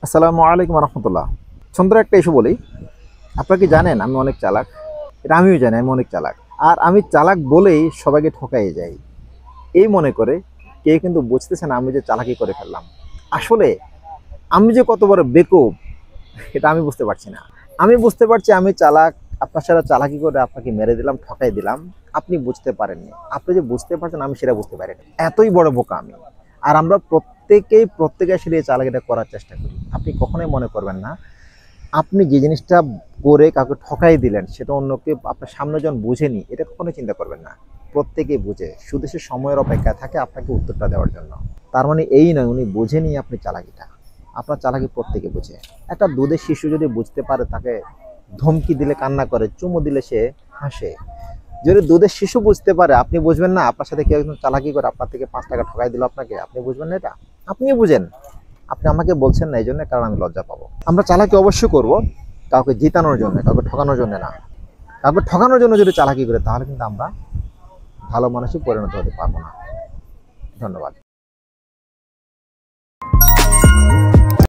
আসসালামু আলাইকুম রহমতুল্লাহ। সুন্দর একটা ইস্যু বলি। আপনারা কি জানেন আমি অনেক চালাক? এটা আমিও জানি আমি অনেক চালাক। আর আমি চালাক বলেই সবাইকে ঠকাই যাই। এই মনে করে কেউ কিন্তু বুঝতেছে না আমি যে চালাকি করে ফেললাম। আসলে আমি যে কত বড় বেকুব এটা আমি বুঝতে পারছি না। আমি বুঝতে পারছি আমি চালাক, আপনার সাথে চালাকি করে আপনাকে মেরে দিলাম, ঠকাই দিলাম। আপনি বুঝতে পারেননি। আপনি যে বুঝতে পারছেন আমি সেটা বুঝতে পারিনি। এতই বড় বোকা আমি। আর আমরা প্রত্যেকে আসলে এই চালাকিটা করার চেষ্টা করি। আপনি কখনোই মনে করবেন না আপনি যে জিনিসটা করে কাউকে ঠকাই দিলেন সেটা অন্যকে আপনার সামনে যখন বুঝেনি, এটা কখনোই চিন্তা করবেন না। প্রত্যেকেই বুঝে, শুধু সে সময়ের অপেক্ষায় থাকে আপনাকে উত্তরটা দেওয়ার জন্য। তার মানে এই নয় উনি বুঝেনি আপনি চালাকিটা। আপনার চালাকি প্রত্যেকে বুঝে। একটা দুধের শিশু যদি বুঝতে পারে, তাকে ধমকি দিলে কান্না করে, চুমু দিলে সে হাসে। যদি দুধের শিশু বুঝতে পারে, আপনি বুঝবেন না? আপনার সাথে কেউ একজন চালাকি করে আপনার থেকে 5 টাকা ঠকাই দিল আপনাকে, আপনি বুঝবেন না এটা? আপনিও বুঝেন। আপনি আমাকে বলছেন না, এই জন্য, কারণ আমি লজ্জা পাবো। আমরা চালাকি অবশ্যই করব, কাউকে জিতানোর জন্য, কাউকে ঠকানোর জন্য না। কাউকে ঠকানোর জন্য যদি চালাকি করে, তাহলে কিন্তু আমরা ভালো মানুষে পরিণত হতে পারবো না। ধন্যবাদ।